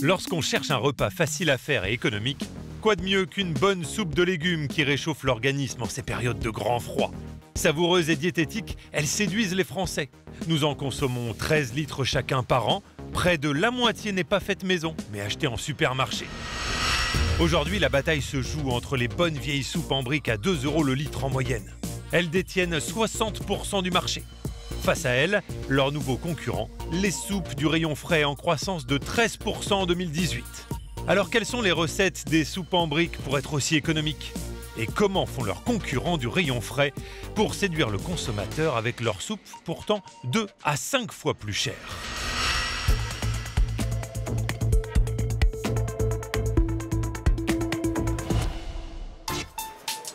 Lorsqu'on cherche un repas facile à faire et économique, quoi de mieux qu'une bonne soupe de légumes qui réchauffe l'organisme en ces périodes de grand froid? Savoureuses et diététiques, elles séduisent les Français. Nous en consommons 13 litres chacun par an. Près de la moitié n'est pas faite maison, mais achetée en supermarché. Aujourd'hui, la bataille se joue entre les bonnes vieilles soupes en briques à 2 € le litre en moyenne. Elles détiennent 60% du marché. Face à elles, leurs nouveaux concurrents, les soupes du rayon frais en croissance de 13% en 2018. Alors quelles sont les recettes des soupes en briques pour être aussi économiques? Et comment font leurs concurrents du rayon frais pour séduire le consommateur avec leurs soupes pourtant 2 à 5 fois plus chères?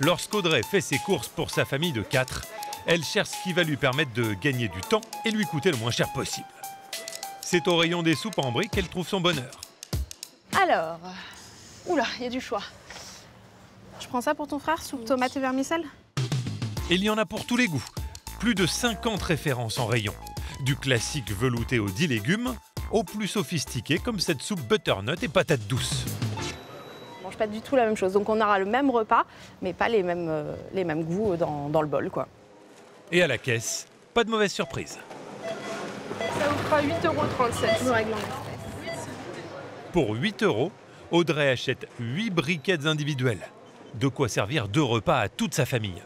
Lorsqu'Audrey fait ses courses pour sa famille de 4, elle cherche ce qui va lui permettre de gagner du temps et lui coûter le moins cher possible. C'est au rayon des soupes en briques qu'elle trouve son bonheur. Alors, oula, il y a du choix. Je prends ça pour ton frère, soupe tomate et vermicelle? Et il y en a pour tous les goûts. Plus de 50 références en rayon. Du classique velouté aux 10 légumes, au plus sophistiqué comme cette soupe butternut et patates douces. On mange pas du tout la même chose, donc on aura le même repas, mais pas les mêmes goûts dans le bol, quoi. Et à la caisse, pas de mauvaise surprise. Ça vous fera 8,37 €. Pour 8 €, Audrey achète 8 briquettes individuelles. De quoi servir 2 repas à toute sa famille.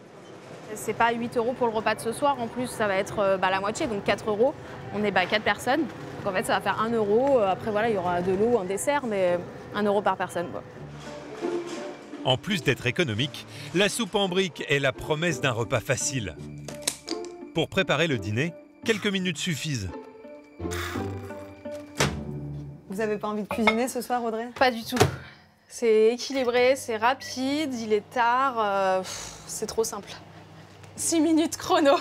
C'est pas 8 € pour le repas de ce soir, en plus ça va être la moitié, donc 4 €. On est 4 personnes, donc en fait ça va faire 1 €. Après voilà, il y aura de l'eau, un dessert, mais 1 € par personne, quoi. En plus d'être économique, la soupe en briques est la promesse d'un repas facile. Pour préparer le dîner, quelques minutes suffisent. Vous avez pas envie de cuisiner ce soir, Audrey? Pas du tout. C'est équilibré, c'est rapide, il est tard, c'est trop simple. 6 minutes chrono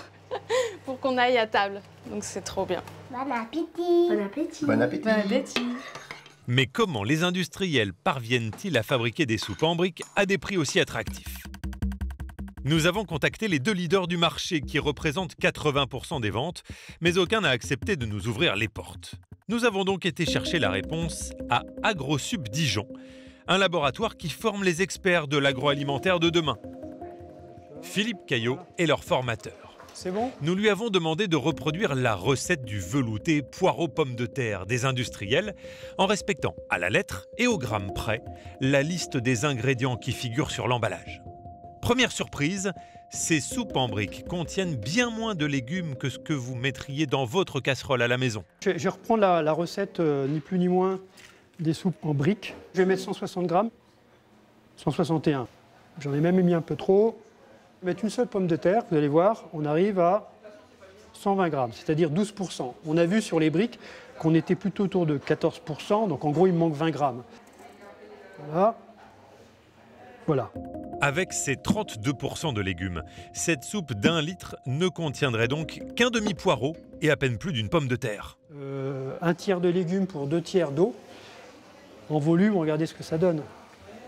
pour qu'on aille à table, donc c'est trop bien. Bon appétit. Bon appétit. Bon appétit. Bon appétit. Mais comment les industriels parviennent-ils à fabriquer des soupes en briques à des prix aussi attractifs? Nous avons contacté les 2 leaders du marché qui représentent 80% des ventes, mais aucun n'a accepté de nous ouvrir les portes. Nous avons donc été chercher la réponse à AgroSup Dijon, un laboratoire qui forme les experts de l'agroalimentaire de demain. Philippe Caillot est leur formateur. C'est bon? Nous lui avons demandé de reproduire la recette du velouté poireau-pomme de terre des industriels en respectant à la lettre et au gramme près la liste des ingrédients qui figurent sur l'emballage. Première surprise, ces soupes en briques contiennent bien moins de légumes que ce que vous mettriez dans votre casserole à la maison. Je vais reprendre la recette, ni plus ni moins, des soupes en briques. Je vais mettre 160 grammes, 161. J'en ai même mis un peu trop. Je vais mettre une seule pomme de terre, vous allez voir, on arrive à 120 grammes, c'est-à-dire 12%. On a vu sur les briques qu'on était plutôt autour de 14%, donc en gros il me manque 20 grammes. Voilà. Voilà. Avec ses 32% de légumes, cette soupe d'1 litre ne contiendrait donc qu'un demi-poireau et à peine plus d'une pomme de terre. Un tiers de légumes pour 2 tiers d'eau. En volume, regardez ce que ça donne.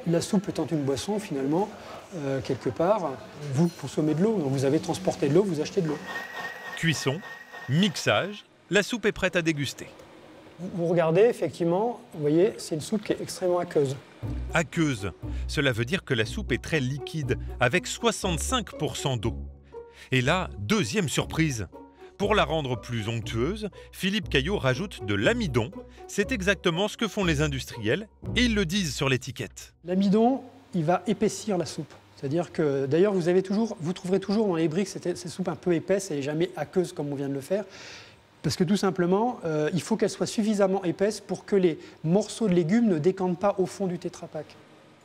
La soupe étant une boisson, finalement, quelque part, vous consommez de l'eau. Donc vous avez transporté de l'eau, vous achetez de l'eau. Cuisson, mixage, la soupe est prête à déguster. Vous regardez, effectivement, vous voyez, c'est une soupe qui est extrêmement aqueuse. Aqueuse, cela veut dire que la soupe est très liquide, avec 65% d'eau. Et là, deuxième surprise. Pour la rendre plus onctueuse, Philippe Caillot rajoute de l'amidon. C'est exactement ce que font les industriels et ils le disent sur l'étiquette. L'amidon, il va épaissir la soupe. C'est-à-dire que, d'ailleurs, vous trouverez toujours dans les briques ces soupes un peu épaisses, elle n'est jamais aqueuse comme on vient de le faire. Parce que tout simplement, il faut qu'elle soit suffisamment épaisse pour que les morceaux de légumes ne décantent pas au fond du Tetra Pak.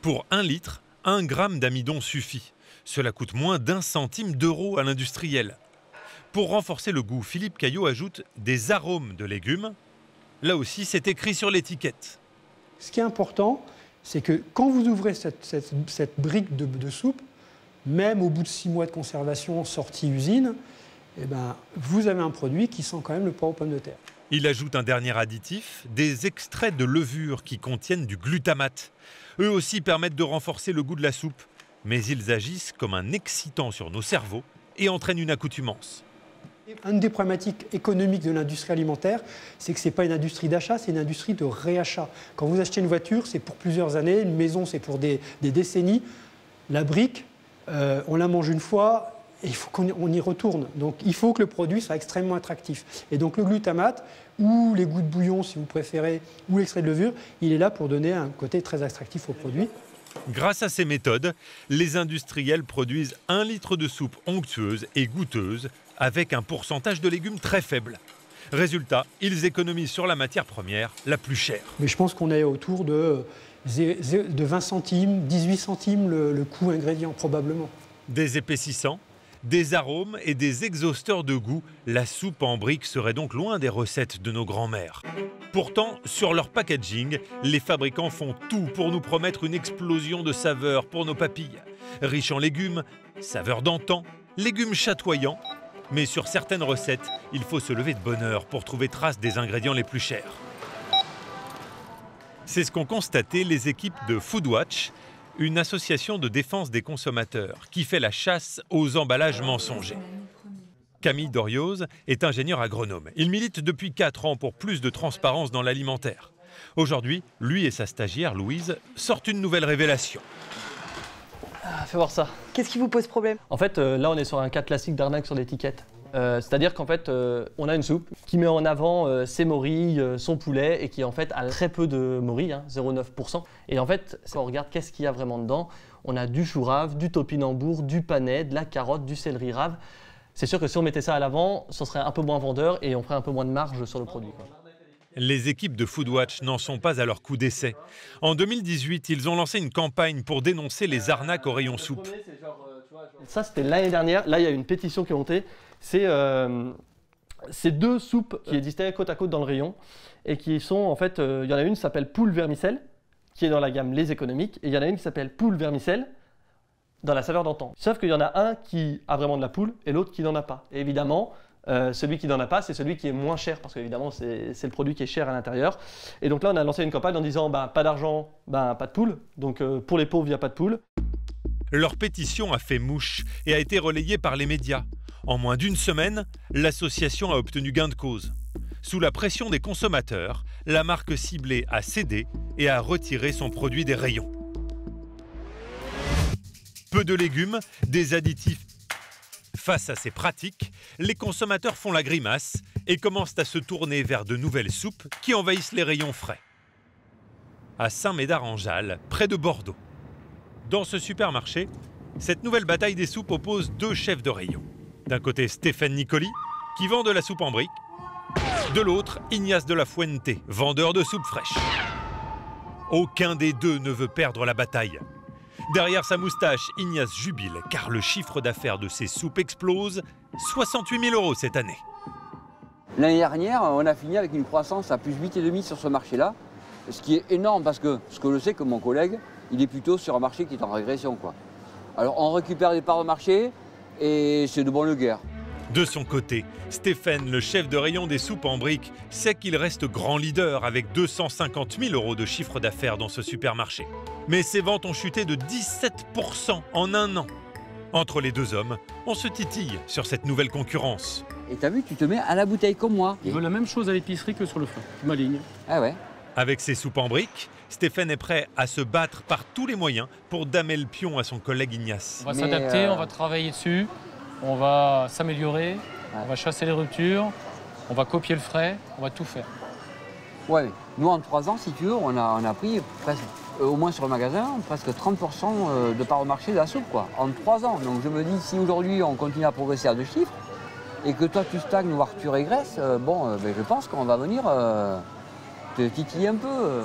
Pour 1 litre, 1 gramme d'amidon suffit. Cela coûte moins d'1 centime d'euro à l'industriel. Pour renforcer le goût, Philippe Caillot ajoute des arômes de légumes. Là aussi, c'est écrit sur l'étiquette. Ce qui est important, c'est que quand vous ouvrez cette brique de soupe, même au bout de 6 mois de conservation sortie usine, eh ben, vous avez un produit qui sent quand même le poireau aux pommes de terre. Il ajoute un dernier additif, des extraits de levure qui contiennent du glutamate. Eux aussi permettent de renforcer le goût de la soupe, mais ils agissent comme un excitant sur nos cerveaux et entraînent une accoutumance. Une des problématiques économiques de l'industrie alimentaire, c'est que ce n'est pas une industrie d'achat, c'est une industrie de réachat. Quand vous achetez une voiture, c'est pour plusieurs années, une maison, c'est pour des décennies. La brique, on la mange une fois et il faut qu'on y retourne. Donc il faut que le produit soit extrêmement attractif. Et donc le glutamate, ou les goûts de bouillon si vous préférez, ou l'extrait de levure, il est là pour donner un côté très attractif au produit. Grâce à ces méthodes, les industriels produisent 1 litre de soupe onctueuse et goûteuse avec un pourcentage de légumes très faible. Résultat, ils économisent sur la matière première la plus chère. Mais je pense qu'on est autour de 20 centimes, 18 centimes le coût ingrédient probablement. Des épaississants, des arômes et des exhausteurs de goût, la soupe en briques serait donc loin des recettes de nos grands-mères. Pourtant, sur leur packaging, les fabricants font tout pour nous promettre une explosion de saveurs pour nos papilles. Riche en légumes, saveurs d'antan, légumes chatoyants. Mais sur certaines recettes, il faut se lever de bonne heure pour trouver trace des ingrédients les plus chers. C'est ce qu'ont constaté les équipes de Foodwatch, une association de défense des consommateurs qui fait la chasse aux emballages mensongers. Camille Dorioz est ingénieur agronome. Il milite depuis 4 ans pour plus de transparence dans l'alimentaire. Aujourd'hui, lui et sa stagiaire Louise sortent une nouvelle révélation. Fais voir ça. Qu'est-ce qui vous pose problème? En fait, là, on est sur un cas classique d'arnaque sur l'étiquette. C'est-à-dire qu'en fait, on a une soupe qui met en avant ses morilles, son poulet, et qui en fait a très peu de morilles, 0,9%. Et en fait, quand on regarde qu'est-ce qu'il y a vraiment dedans, on a du chou rave, du topinambour, du panais, de la carotte, du céleri rave. C'est sûr que si on mettait ça à l'avant, ce serait un peu moins vendeur et on ferait un peu moins de marge sur le produit, quoi. Les équipes de Foodwatch n'en sont pas à leur coup d'essai. En 2018, ils ont lancé une campagne pour dénoncer les arnaques au rayon soupe. Ça, c'était l'année dernière. Là, il y a une pétition qui est montée. C'est 2 soupes qui existaient côte à côte dans le rayon et qui sont, en fait, il y en a une qui s'appelle poule vermicelle, qui est dans la gamme les économiques, et il y en a une qui s'appelle poule vermicelle, dans la saveur d'antan. Sauf qu'il y en a un qui a vraiment de la poule et l'autre qui n'en a pas. Et évidemment, celui qui n'en a pas, c'est celui qui est moins cher, parce qu'évidemment, c'est le produit qui est cher à l'intérieur. Et donc là, on a lancé une campagne en disant pas d'argent, pas de poule. Donc pour les pauvres, il n'y a pas de poule. Leur pétition a fait mouche et a été relayée par les médias. En moins d'une semaine, l'association a obtenu gain de cause. Sous la pression des consommateurs, la marque ciblée a cédé et a retiré son produit des rayons. Peu de légumes, des additifs. Face à ces pratiques, les consommateurs font la grimace et commencent à se tourner vers de nouvelles soupes qui envahissent les rayons frais. À Saint-Médard-en-Jalles, près de Bordeaux. Dans ce supermarché, cette nouvelle bataille des soupes oppose 2 chefs de rayon. D'un côté, Stéphane Nicoli, qui vend de la soupe en briques. De l'autre, Ignace de la Fuente, vendeur de soupe fraîche. Aucun des deux ne veut perdre la bataille. Derrière sa moustache, Ignace jubile, car le chiffre d'affaires de ses soupes explose. 68 000 € cette année. L'année dernière, on a fini avec une croissance à plus 8,5 sur ce marché-là, ce qui est énorme parce que ce que je sais que mon collègue, il est plutôt sur un marché qui est en régression, quoi. Alors on récupère des parts de marché et c'est de bonne guerre. De son côté, Stéphane, le chef de rayon des soupes en briques, sait qu'il reste grand leader avec 250 000 € de chiffre d'affaires dans ce supermarché. Mais ses ventes ont chuté de 17% en un an. Entre les deux hommes, on se titille sur cette nouvelle concurrence. Et t'as vu, tu te mets à la bouteille comme moi. Je veux la même chose à l'épicerie que sur le feu. Tu m'alignes. Ah ouais. Avec ses soupes en briques, Stéphane est prêt à se battre par tous les moyens pour damer le pion à son collègue Ignace. On va s'adapter, on va travailler dessus, on va s'améliorer, on va chasser les ruptures, on va copier le frais, on va tout faire. Ouais, nous en 3 ans, si tu veux, on a pris presque, au moins sur le magasin, presque 30% de part au marché de la soupe, quoi, en 3 ans. Donc je me dis, si aujourd'hui on continue à progresser à 2 chiffres, et que toi tu stagnes, voire tu régresses, je pense qu'on va venir te titiller un peu.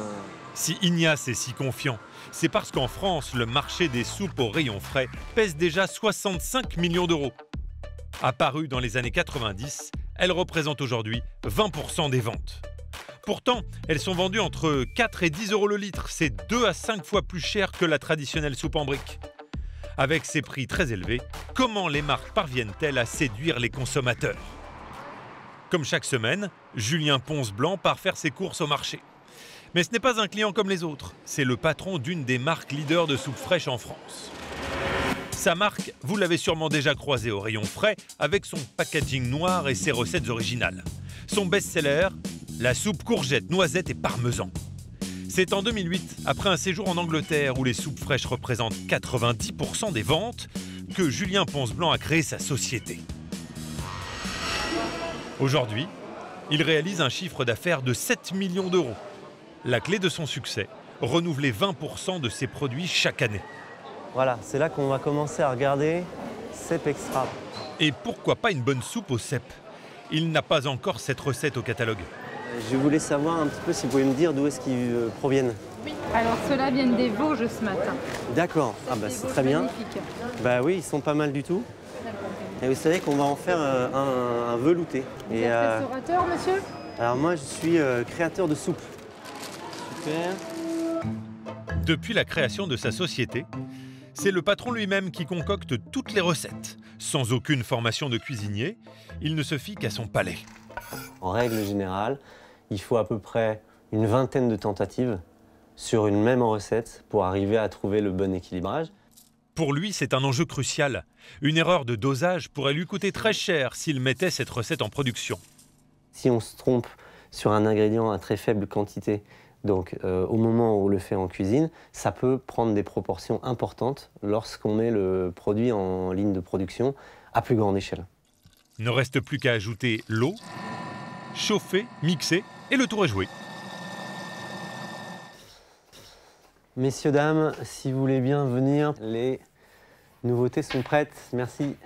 Si Ignace est si confiant, c'est parce qu'en France, le marché des soupes au rayon frais pèse déjà 65 millions d'euros. Apparue dans les années 90, elle représente aujourd'hui 20% des ventes. Pourtant, elles sont vendues entre 4 et 10 € le litre. C'est 2 à 5 fois plus cher que la traditionnelle soupe en briques. Avec ces prix très élevés, comment les marques parviennent-elles à séduire les consommateurs? Comme chaque semaine, Julien Ponce-Blanc part faire ses courses au marché. Mais ce n'est pas un client comme les autres, c'est le patron d'une des marques leaders de soupe fraîche en France. Sa marque, vous l'avez sûrement déjà croisé au rayon frais avec son packaging noir et ses recettes originales. Son best-seller, la soupe courgette, noisette et parmesan. C'est en 2008, après un séjour en Angleterre où les soupes fraîches représentent 90% des ventes, que Julien Ponce-Blanc a créé sa société. Aujourd'hui, il réalise un chiffre d'affaires de 7 millions d'euros. La clé de son succès, renouveler 20% de ses produits chaque année. Voilà, c'est là qu'on va commencer à regarder cèpe extra. Et pourquoi pas une bonne soupe au cèpe? Il n'a pas encore cette recette au catalogue. Je voulais savoir un petit peu si vous pouvez me dire d'où est-ce qu'ils proviennent. Oui, alors ceux-là viennent des Vosges ce matin. D'accord, ah bah c'est très bien. Bah oui, ils sont pas mal du tout. Et vous savez qu'on va en faire un velouté. Vous êtes restaurateur, monsieur? Alors moi, je suis créateur de soupe. Super. Depuis la création de sa société, c'est le patron lui-même qui concocte toutes les recettes. Sans aucune formation de cuisinier, il ne se fie qu'à son palais. En règle générale, il faut à peu près une vingtaine de tentatives sur une même recette pour arriver à trouver le bon équilibrage. Pour lui, c'est un enjeu crucial. Une erreur de dosage pourrait lui coûter très cher s'il mettait cette recette en production. Si on se trompe sur un ingrédient à très faible quantité, donc au moment où on le fait en cuisine, ça peut prendre des proportions importantes lorsqu'on met le produit en ligne de production à plus grande échelle. Ne reste plus qu'à ajouter l'eau, chauffer, mixer et le tour est joué. Messieurs, dames, si vous voulez bien venir, les nouveautés sont prêtes. Merci.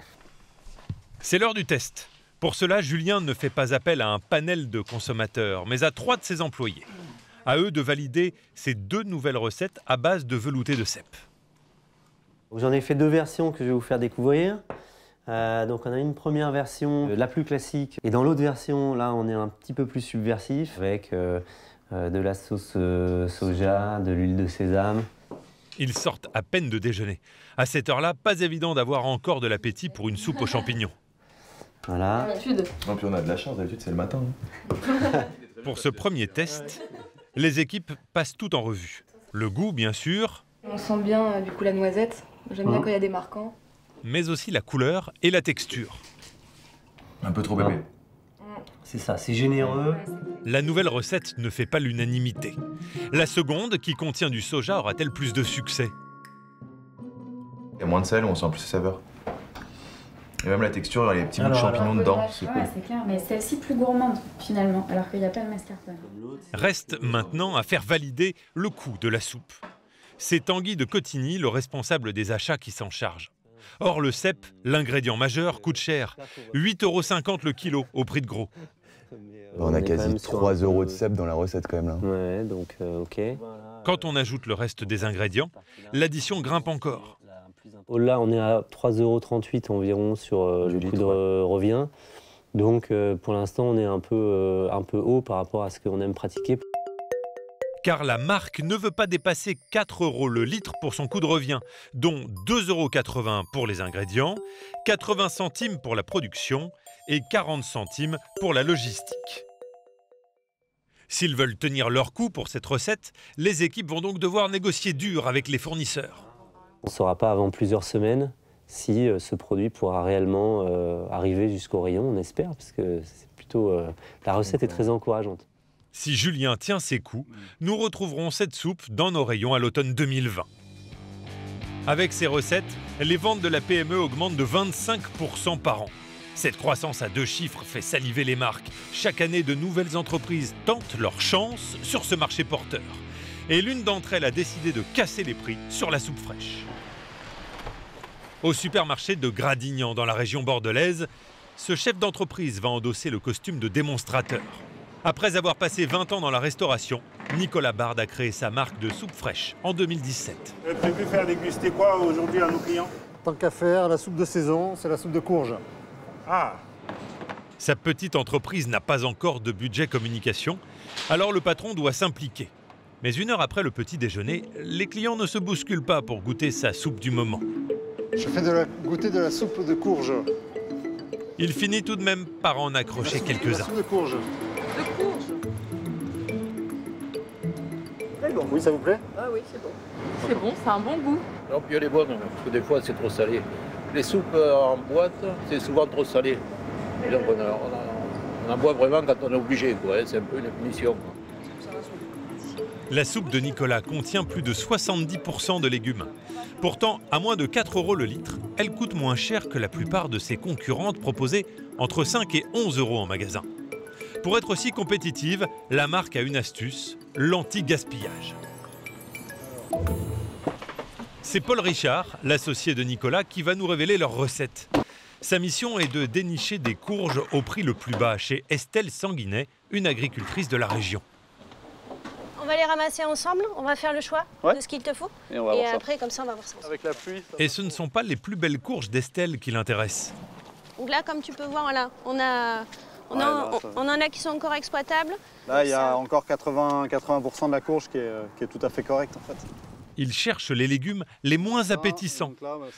C'est l'heure du test. Pour cela, Julien ne fait pas appel à un panel de consommateurs, mais à 3 de ses employés. À eux de valider ces 2 nouvelles recettes à base de velouté de cèpe. J'en ai fait 2 versions que je vais vous faire découvrir. Donc on a une première version, la plus classique. Et dans l'autre version, là, on est un petit peu plus subversif avec de la sauce soja, de l'huile de sésame. Ils sortent à peine de déjeuner. À cette heure-là, pas évident d'avoir encore de l'appétit pour une soupe aux champignons. Voilà. Non, puis on a de la chance, d'habitude c'est le matin. Pour ce premier test, les équipes passent tout en revue. Le goût, bien sûr. On sent bien du coup la noisette. J'aime bien quand il y a des marquants. Mais aussi la couleur et la texture. Un peu trop bébé. C'est ça, c'est généreux. La nouvelle recette ne fait pas l'unanimité. La seconde, qui contient du soja, aura-t-elle plus de succès? Il y a moins de sel, on sent plus les saveurs. Et même la texture, il y a les petits bouts de champignons dedans. C'est cool. C'est clair, mais celle-ci plus gourmande finalement, alors qu'il n'y a pas le mascarpone. Reste maintenant à faire valider le coût de la soupe. C'est Tanguy de Cotigny, le responsable des achats, qui s'en charge. Or, le cèpe, l'ingrédient majeur, coûte cher. 8,50 € le kilo au prix de gros. On a quasi 3 € de cèpe dans la recette quand même là. Ouais, donc ok. Quand on ajoute le reste des ingrédients, l'addition grimpe encore. Là, on est à 3,38 € environ sur le coût de revient. Donc pour l'instant, on est un peu haut par rapport à ce qu'on aime pratiquer. Car la marque ne veut pas dépasser 4 € le litre pour son coût de revient, dont 2,80 € pour les ingrédients, 80 centimes pour la production et 40 centimes pour la logistique. S'ils veulent tenir leur coût pour cette recette, les équipes vont donc devoir négocier dur avec les fournisseurs. On ne saura pas avant plusieurs semaines si ce produit pourra réellement arriver jusqu'au rayon, on espère, parce que c'est plutôt, la recette est très encourageante. Si Julien tient ses coups, nous retrouverons cette soupe dans nos rayons à l'automne 2020. Avec ces recettes, les ventes de la PME augmentent de 25% par an. Cette croissance à 2 chiffres fait saliver les marques. Chaque année, de nouvelles entreprises tentent leur chance sur ce marché porteur. Et l'une d'entre elles a décidé de casser les prix sur la soupe fraîche. Au supermarché de Gradignan, dans la région bordelaise, ce chef d'entreprise va endosser le costume de démonstrateur. Après avoir passé 20 ans dans la restauration, Nicolas Bard a créé sa marque de soupe fraîche en 2017. Vous avez prévu faire déguster quoi aujourd'hui à nos clients? Tant qu'à faire, la soupe de saison, c'est la soupe de courge. Ah! Sa petite entreprise n'a pas encore de budget communication, alors le patron doit s'impliquer. Mais 1 heure après le petit déjeuner, les clients ne se bousculent pas pour goûter sa soupe du moment. Je fais goûter de la soupe de courge. Il finit tout de même par en accrocher quelques-uns. De courge. très bon. Oui, ça vous plaît? Ah oui, c'est bon. C'est bon, c'est un bon goût. Non, puis elle est bonne, parce que des fois c'est trop salé. Les soupes en boîte, c'est souvent trop salé. Et donc on en boit vraiment quand on est obligé, quoi. C'est un peu une punition, quoi. La soupe de Nicolas contient plus de 70% de légumes. Pourtant, à moins de 4 € le litre, elle coûte moins cher que la plupart de ses concurrentes proposées entre 5 et 11 € en magasin. Pour être aussi compétitive, la marque a une astuce, l'anti-gaspillage. C'est Paul Richard, l'associé de Nicolas, qui va nous révéler leur recette. Sa mission est de dénicher des courges au prix le plus bas chez Estelle Sanguinet, une agricultrice de la région. On va les ramasser ensemble, on va faire le choix de ce qu'il te faut. Et après, comme ça, on va voir ça. Avec la pluie. Et ce ne sont pas les plus belles courges d'Estelle qui l'intéressent. Donc là, comme tu peux voir, voilà, on en a qui sont encore exploitables. Là, il y a encore 80% de la courge qui est tout à fait correcte, en fait. Il cherche les légumes les moins appétissants,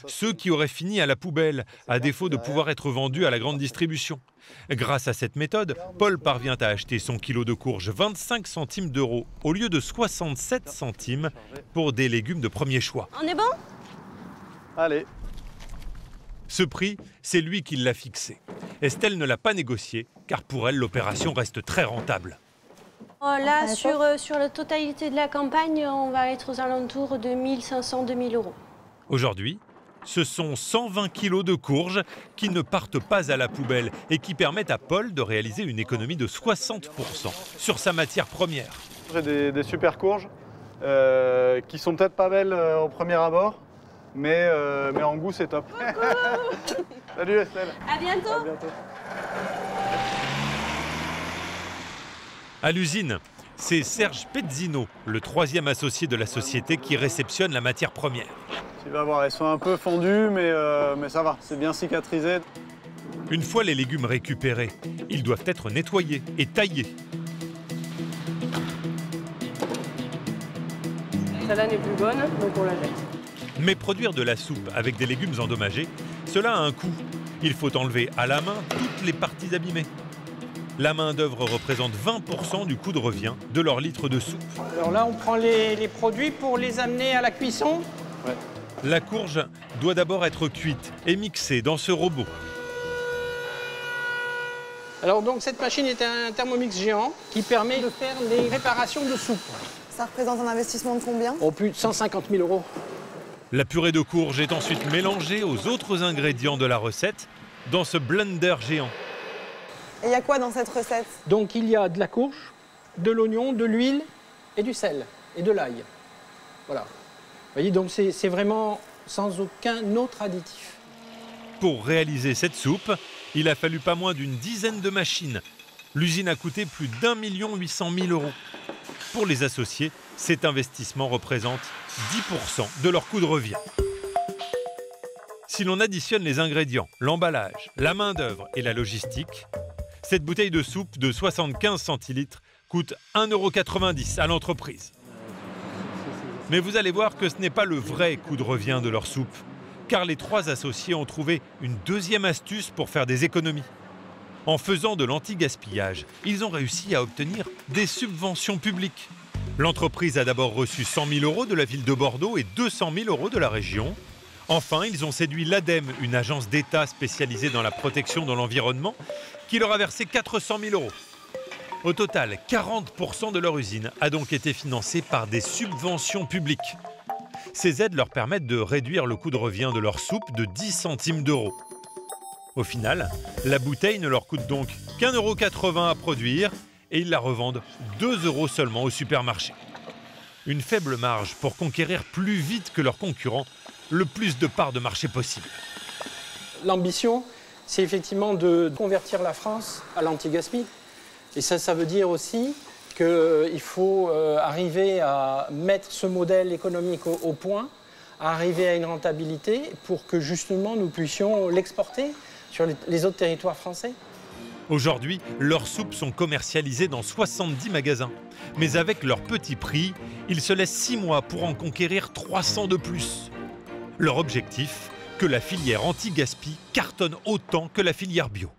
ceux qui auraient fini à la poubelle, à défaut de pouvoir être vendus à la grande distribution. Grâce à cette méthode, Paul parvient à acheter son kilo de courge 25 centimes d'euros au lieu de 67 centimes pour des légumes de premier choix. On est bon? Allez. Ce prix, c'est lui qui l'a fixé. Estelle ne l'a pas négocié, car pour elle, l'opération reste très rentable. Là, sur la totalité de la campagne, on va être aux alentours de 1500-2000 €. Aujourd'hui, ce sont 120 kilos de courges qui ne partent pas à la poubelle et qui permettent à Paul de réaliser une économie de 60% sur sa matière première. J'ai des super courges qui sont peut-être pas belles au premier abord, mais en goût c'est top. Salut Estelle. À bientôt. À bientôt. À l'usine, c'est Serge Pezzino, le troisième associé de la société, qui réceptionne la matière première. Tu vas voir, elles sont un peu fondues, mais ça va, c'est bien cicatrisé. Une fois les légumes récupérés, ils doivent être nettoyés et taillés. Celle-là n'est plus bonne, donc on la jette. Mais produire de la soupe avec des légumes endommagés, cela a un coût. Il faut enlever à la main toutes les parties abîmées. La main-d'œuvre représente 20% du coût de revient de leur litre de soupe. Alors là, on prend les produits pour les amener à la cuisson. Ouais. La courge doit d'abord être cuite et mixée dans ce robot. Alors donc cette machine est un Thermomix géant qui permet de faire des préparations de soupe. Ça représente un investissement de combien? Oh, plus de 150 000 €. La purée de courge est ensuite mélangée aux autres ingrédients de la recette dans ce blender géant. Et il y a quoi dans cette recette? Donc il y a de la courge, de l'oignon, de l'huile et du sel et de l'ail. Voilà. Vous voyez, donc c'est vraiment sans aucun autre additif. Pour réaliser cette soupe, il a fallu pas moins d'une dizaine de machines. L'usine a coûté plus d'1 800 000 €. Pour les associés, cet investissement représente 10% de leur coût de revient. Si l'on additionne les ingrédients, l'emballage, la main-d'œuvre et la logistique, cette bouteille de soupe de 75 centilitres coûte 1,90 € à l'entreprise. Mais vous allez voir que ce n'est pas le vrai coût de revient de leur soupe, car les trois associés ont trouvé une deuxième astuce pour faire des économies. En faisant de l'anti-gaspillage, ils ont réussi à obtenir des subventions publiques. L'entreprise a d'abord reçu 100 000 € de la ville de Bordeaux et 200 000 € de la région. Enfin, ils ont séduit l'ADEME, une agence d'État spécialisée dans la protection de l'environnement, qui leur a versé 400 000 €. Au total, 40% de leur usine a donc été financée par des subventions publiques. Ces aides leur permettent de réduire le coût de revient de leur soupe de 10 centimes d'euros. Au final, la bouteille ne leur coûte donc qu'1,80 € à produire et ils la revendent 2 € seulement au supermarché. Une faible marge pour conquérir plus vite que leurs concurrents le plus de parts de marché possible. L'ambition, c'est effectivement de convertir la France à l'anti-gaspi. Et ça veut dire aussi qu'il faut arriver à mettre ce modèle économique au point, à arriver à une rentabilité pour que justement nous puissions l'exporter sur les autres territoires français. Aujourd'hui, leurs soupes sont commercialisées dans 70 magasins. Mais avec leur petit prix, ils se laissent 6 mois pour en conquérir 300 de plus. Leur objectif, que la filière anti-gaspi cartonne autant que la filière bio.